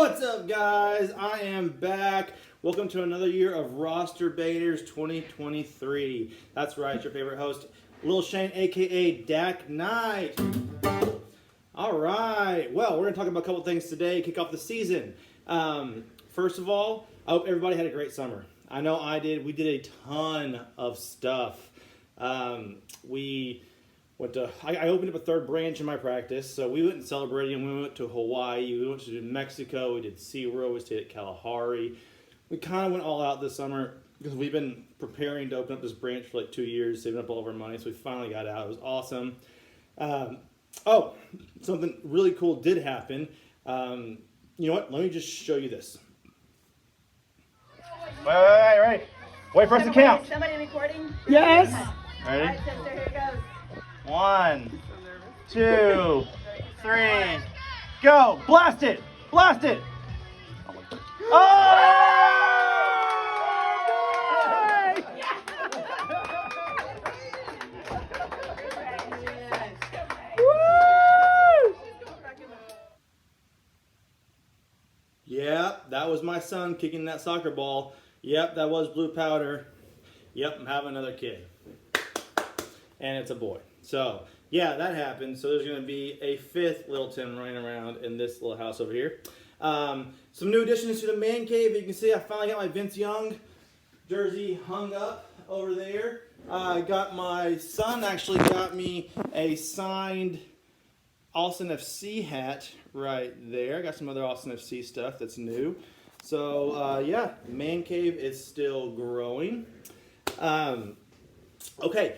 What's up, guys? I am back. Welcome to another year of Rosterbaiters 2023. That's right, your favorite host, Lil'Shane, aka Dak Knight. All right. Well, we're going to talk about a couple things today, kick off the season. First of all, I hope everybody had a great summer. I know I did. We did a ton of stuff. I opened up a third branch in my practice, so we went and celebrated, and we went to Hawaii, we went to Mexico, we did SeaWorld, we stayed at Kalahari. We kind of went all out this summer because we've been preparing to open up this branch for like 2 years, saving up all of our money, so we finally got out. It was awesome. Something really cool did happen. You know what? Let me just show you this. Wait. Wait for us to count. Somebody recording? Yes. Ready? All right, sister, here it goes. 1, 2, 3, go! Blast it! Blast it! Oh! Yep, that was my son kicking that soccer ball. Yep, that was blue powder. Yep, I'm having another kid. And it's a boy. So, yeah, that happened. So there's going to be a fifth little Tim running around in this little house over here. Some new additions to the man cave. You can see I finally got my Vince Young jersey hung up over there. My son actually got me a signed Austin FC hat right there. I got some other Austin FC stuff that's new. So, yeah, man cave is still growing. Okay.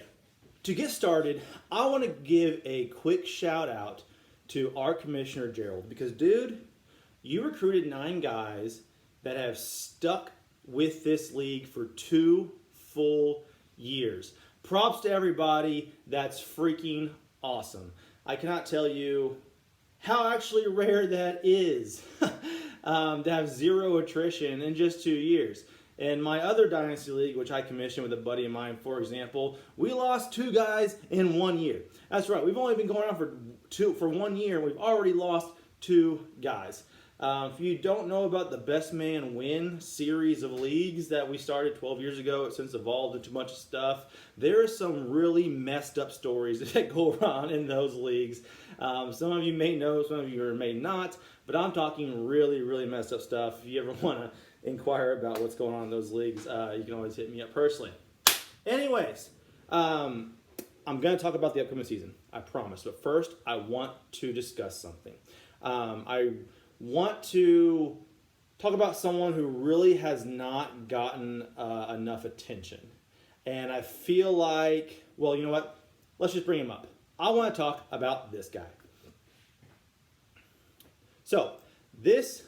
To get started, I want to give a quick shout out to our commissioner, Gerald, because, dude, you recruited 9 guys that have stuck with this league for 2 full years. Props to everybody. That's freaking awesome. I cannot tell you how actually rare that is to have 0 attrition in just 2 years. In my other Dynasty League, which I commissioned with a buddy of mine, for example, we lost 2 guys in 1 year. That's right. We've only been going on for 1 year, and we've already lost 2 guys. If you don't know about the Best Man Win series of leagues that we started 12 years ago, it's since evolved into a bunch of stuff. There are some really messed up stories that go on in those leagues. Some of you may know, some of you may not, but I'm talking really, really messed up stuff. If you ever want to inquire about what's going on in those leagues, you can always hit me up personally. Anyways, I'm going to talk about the upcoming season, I promise. But first, I want to discuss something. I want to talk about someone who really has not gotten enough attention. And I feel like, well, you know what? Let's just bring him up. I want to talk about this guy. So, this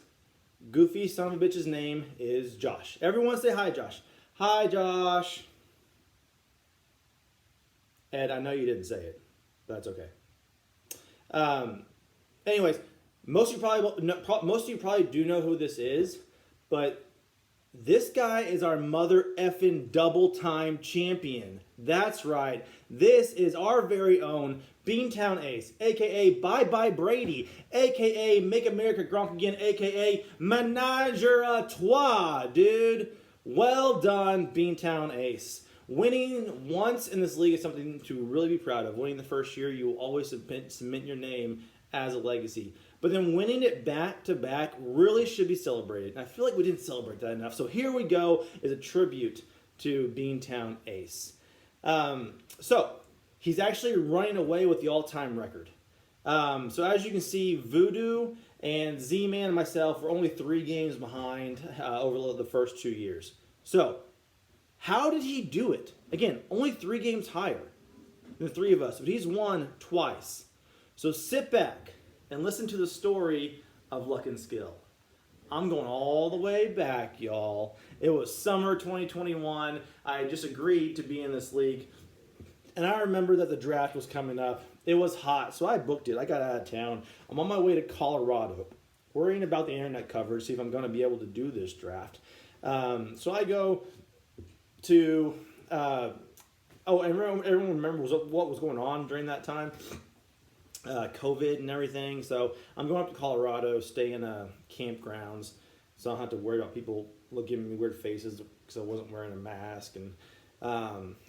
goofy son of a bitch's name is Josh. Everyone say hi, Josh. Hi, Josh. Ed, I know you didn't say it, but that's okay. Anyways, most of you probably do know who this is, but this guy is our mother effing double-time champion. That's right. This is our very own Beantown Ace, a.k.a. Bye-Bye Brady, a.k.a. Make America Gronk Again, a.k.a. Menager a Trois, dude. Well done, Beantown Ace. Winning once in this league is something to really be proud of. Winning the first year, you will always submit your name as a legacy. But then winning it back-to-back really should be celebrated. And I feel like we didn't celebrate that enough. So here we go is a tribute to Beantown Ace. So he's actually running away with the all-time record. So as you can see, Voodoo and Z-Man and myself were only 3 games behind over the first 2 years. So how did he do it? Again, only 3 games higher than the 3 of us, but he's won twice. So sit back and listen to the story of luck and skill. I'm going all the way back, y'all. It was summer 2021. I had just agreed to be in this league. And I remember that the draft was coming up. It was hot, so I booked it. I got out of town. I'm on my way to Colorado, worrying about the internet coverage, see if I'm going to be able to do this draft. So I go to... everyone remembers what was going on during that time? COVID and everything. So I'm going up to Colorado, stay in campgrounds, so I don't have to worry about people giving me weird faces because I wasn't wearing a mask. And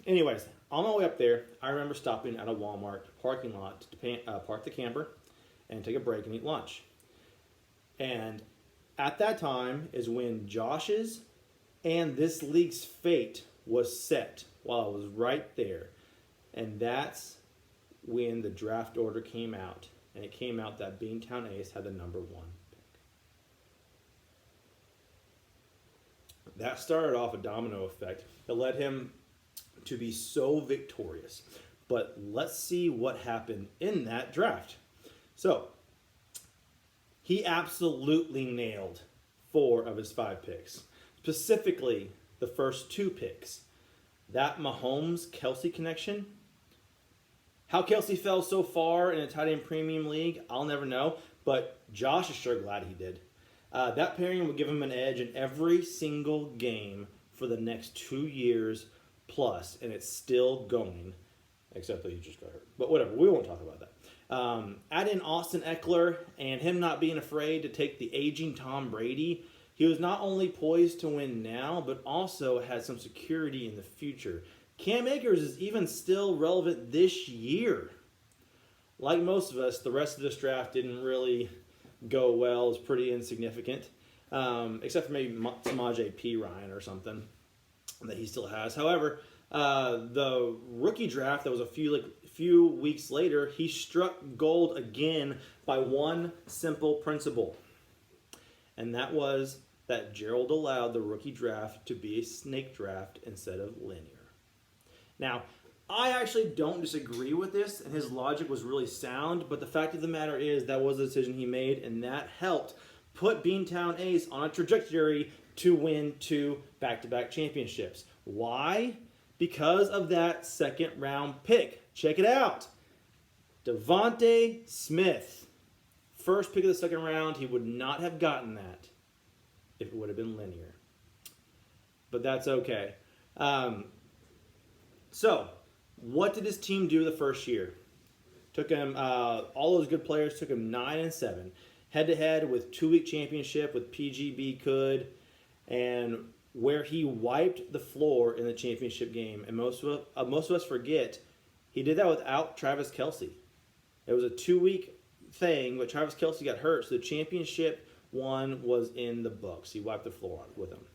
anyways, on my way up there, I remember stopping at a Walmart parking lot to park the camper and take a break and eat lunch. And at that time is when Josh's and this league's fate was set while I was right there. And that's when the draft order came out. And it came out that Beantown Ace had the number 1 pick. That started off a domino effect that led him to be so victorious. But let's see what happened in that draft. So, he absolutely nailed 4 of his 5 picks. Specifically, the first 2 picks. That Mahomes-Kelsey connection. How Kelsey fell so far in a tight end premium league, I'll never know. But Josh is sure glad he did. That pairing will give him an edge in every single game for the next 2 years plus. And it's still going. Except that he just got hurt. But whatever, we won't talk about that. Add in Austin Eckler and him not being afraid to take the aging Tom Brady. He was not only poised to win now, but also had some security in the future. Cam Akers is even still relevant this year. Like most of us, the rest of this draft didn't really go well. It was pretty insignificant. Except for maybe Samaje P. Ryan or something that he still has. However, the rookie draft that was a few weeks later, he struck gold again by one simple principle. And that was that Gerald allowed the rookie draft to be a snake draft instead of linear. Now, I actually don't disagree with this, and his logic was really sound, but the fact of the matter is that was the decision he made, and that helped put Beantown Ace on a trajectory to win 2 back-to-back championships. Why? Because of that second-round pick. Check it out. Devontae Smith. First pick of the second round, he would not have gotten that if it would have been linear. But that's okay. So, what did his team do the first year? Took him, all those good players took him 9-7. Head-to-head with 2-week championship with PGB Could, and where he wiped the floor in the championship game. And most of us forget, he did that without Travis Kelce. It was a 2-week thing, but Travis Kelce got hurt, so the championship one was in the books. He wiped the floor with him.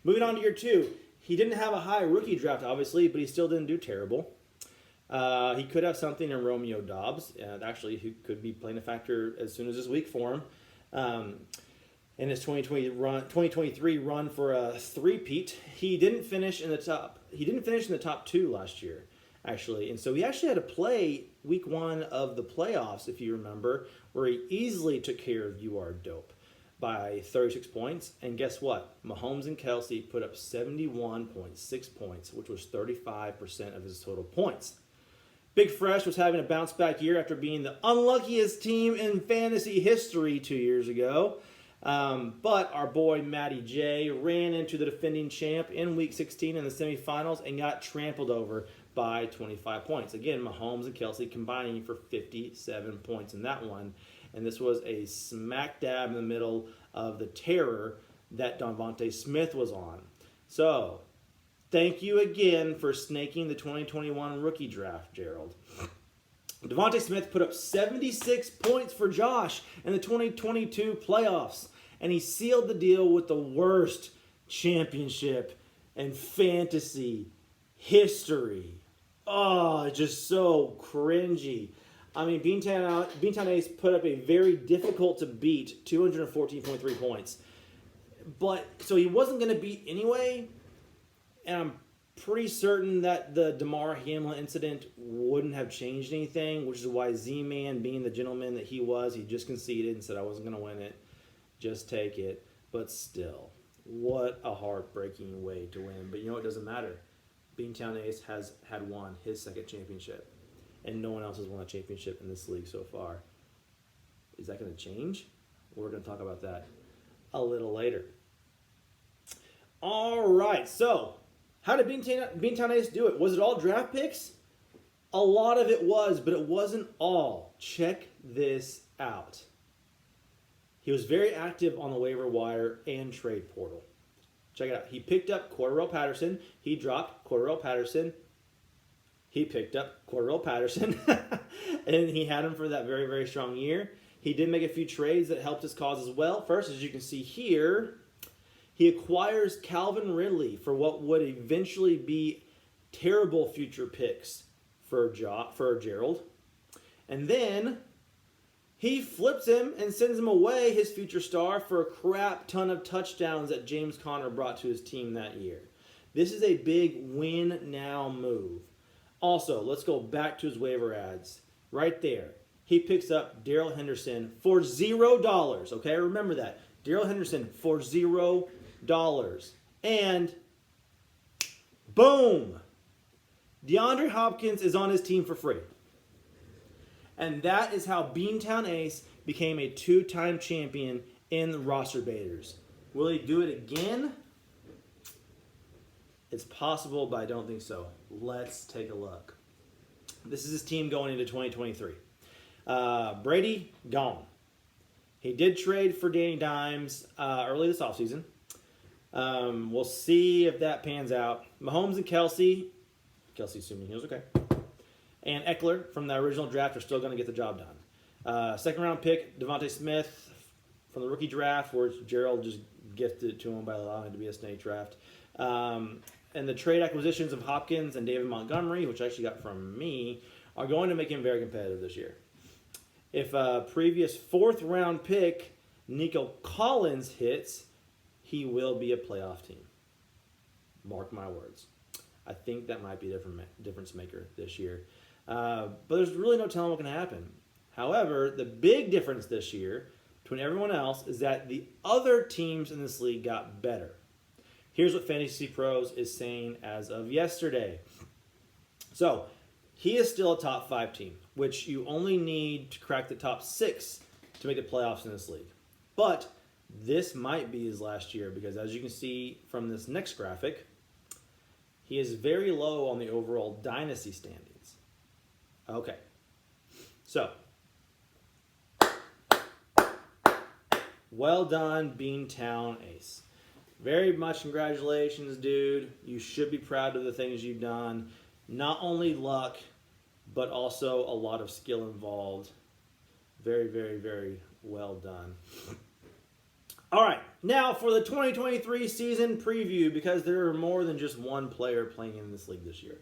Moving on to year 2. He didn't have a high rookie draft, obviously, but he still didn't do terrible. He could have something in Romeo Doubs. Actually, he could be playing a factor as soon as this week for him. In his 2023 run for a 3-peat, he didn't finish in the top. He didn't finish in the top 2 last year, actually, and so he actually had to play week 1 of the playoffs, if you remember, where he easily took care of You Are Dope by 36 points. And guess what? Mahomes and Kelsey put up 71.6 points, which was 35% of his total points. Big Fresh was having a bounce-back year after being the unluckiest team in fantasy history 2 years ago. But our boy Matty J ran into the defending champ in Week 16 in the semifinals and got trampled over by 25 points. Again, Mahomes and Kelsey combining for 57 points in that one. And this was a smack dab in the middle of the terror that Devontae Smith was on. So, thank you again for snaking the 2021 rookie draft, Gerald. Devontae Smith put up 76 points for Josh in the 2022 playoffs, and he sealed the deal with the worst championship in fantasy history. Oh, just so cringy. I mean, Beantown Ace put up a very difficult to beat 214.3 points. But, so he wasn't going to beat anyway, and I'm pretty certain that the DeMar Hamlin incident wouldn't have changed anything, which is why Z-Man, being the gentleman that he was, he just conceded and said, I wasn't going to win it. Just take it. But still, what a heartbreaking way to win. But you know, it doesn't matter. Beantown Ace had won his second championship, and no one else has won a championship in this league so far. Is that going to change? We're going to talk about that a little later. All right, so how did Beantown Ace do it? Was it all draft picks? A lot of it was, but it wasn't all. Check this out. He was very active on the waiver wire and trade portal. Check it out. He picked up Cordarrelle Patterson. He dropped Cordarrelle Patterson. He picked up Cordarrelle Patterson. And he had him for that very, very strong year. He did make a few trades that helped his cause as well. First, as you can see here, he acquires Calvin Ridley for what would eventually be terrible future picks for Gerald. And then he flips him and sends him away, his future star, for a crap ton of touchdowns that James Conner brought to his team that year. This is a big win-now move. Also, let's go back to his waiver ads. Right there. He picks up Darrell Henderson for $0. Okay, remember that. Darrell Henderson for $0. And boom! DeAndre Hopkins is on his team for free. And that is how Beantown Ace became a 2-time champion in the Rosterbaiters. Will he do it again? It's possible, but I don't think so. Let's take a look. This is his team going into 2023. Brady, gone. He did trade for Danny Dimes early this offseason. We'll see if that pans out. Mahomes and Kelsey assuming he was okay, and Eckler from the original draft are still going to get the job done. Second round pick, Devontae Smith from the rookie draft, where Gerald just gifted it to him by allowing it to be a snake draft. And the trade acquisitions of Hopkins and David Montgomery, which I actually got from me, are going to make him very competitive this year. If a previous 4th round pick, Nico Collins, hits, he will be a playoff team. Mark my words. I think that might be a difference maker this year. But there's really no telling what can happen. However, the big difference this year between everyone else is that the other teams in this league got better. Here's what Fantasy Pros is saying as of yesterday. So, he is still a top 5 team, which you only need to crack the top 6 to make the playoffs in this league. But this might be his last year because, as you can see from this next graphic, he is very low on the overall dynasty standings. Okay. So, well done, Beantown Ace. Very much congratulations, dude. You should be proud of the things you've done. Not only luck, but also a lot of skill involved. Very, very, very well done. All right, now for the 2023 season preview, because there are more than just one player playing in this league this year.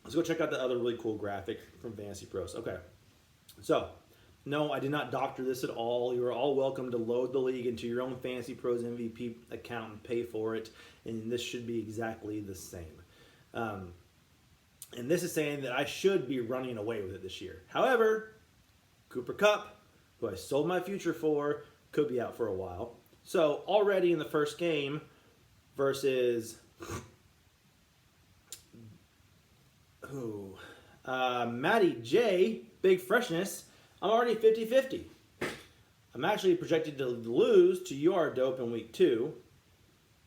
Let's go check out the other really cool graphic from Fantasy Pros. Okay, so no, I did not doctor this at all. You are all welcome to load the league into your own Fantasy Pros MVP account and pay for it, and this should be exactly the same. And this is saying that I should be running away with it this year. However, Cooper Kupp, who I sold my future for, could be out for a while. So already in the first game versus Matty J, Big Freshness, I'm already 50-50. I'm actually projected to lose to your dope in week 2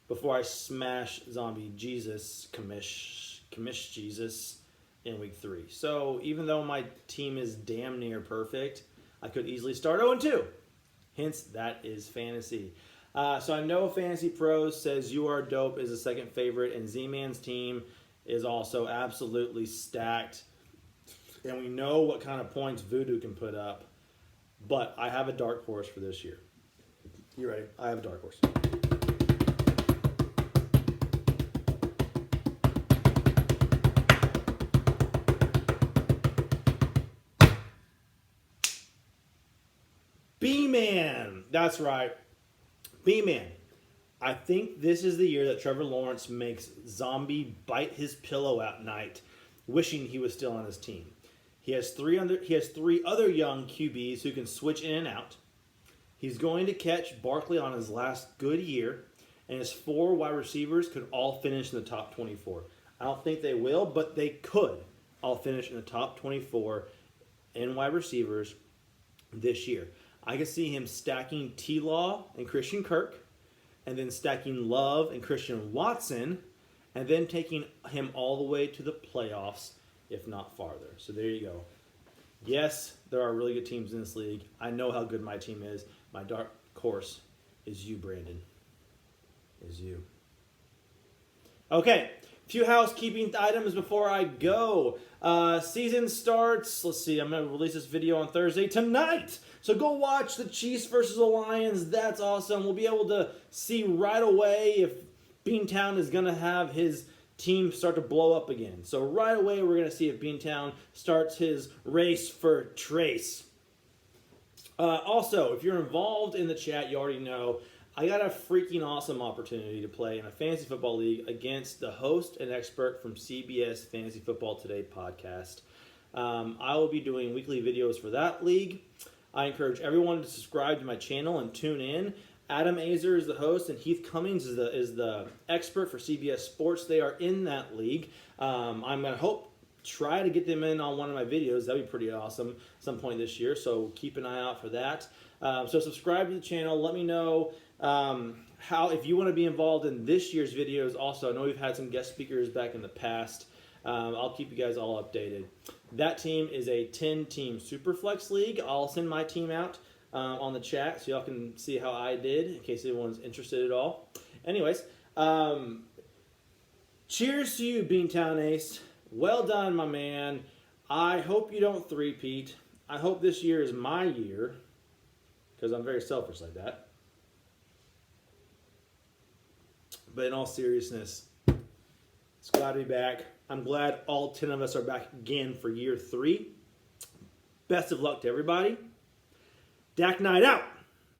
before I smash Zombie Jesus, Commish Jesus in week 3. So even though my team is damn near perfect, I could easily start 0-2. Hence, that is fantasy. So I know Fantasy Pros says You Are Dope is the second favorite, and Z-Man's team is also absolutely stacked. And we know what kind of points Voodoo can put up. But I have a dark horse for this year. You ready? I have a dark horse. B-Man. That's right. B-Man. I think this is the year that Trevor Lawrence makes Zombie bite his pillow at night, wishing he was still on his team. He has three other young QBs who can switch in and out. He's going to catch Barkley on his last good year, and his 4 wide receivers could all finish in the top 24. I don't think they will, but they could all finish in the top 24 in wide receivers this year. I can see him stacking T-Law and Christian Kirk, and then stacking Love and Christian Watson, and then taking him all the way to the playoffs, if not farther. So there you go. Yes, there are really good teams in this league. I know how good my team is. My dark horse is you, Brandon. Is you. Okay, a few housekeeping items before I go. Season starts, let's see, I'm going to release this video on Thursday tonight. So go watch the Chiefs versus the Lions. That's awesome. We'll be able to see right away if Beantown is going to have his team start to blow up again. So right away we're going to see if Beantown starts his race for Trace. Also, if you're involved in the chat, you already know I got a freaking awesome opportunity to play in a fantasy football league against the host and expert from CBS Fantasy Football Today podcast. I will be doing weekly videos for that league. I encourage everyone to subscribe to my channel and tune in. Adam Azer is the host, and Heath Cummings is the expert for CBS Sports. They are in that league. I'm going to try to get them in on one of my videos. That'd be pretty awesome some point this year, so keep an eye out for that. So subscribe to the channel. Let me know if you want to be involved in this year's videos. Also, I know we've had some guest speakers back in the past. I'll keep you guys all updated. That team is a 10-team Superflex League. I'll send my team out on the chat so y'all can see how I did in case anyone's interested at all. Anyways, cheers to you, Beantown Ace. Well done, my man. I hope you don't three-peat. I hope this year is my year because I'm very selfish like that. But in all seriousness, it's glad to be back. I'm glad all 10 of us are back again for year 3. Best of luck to everybody. Dak Knight out.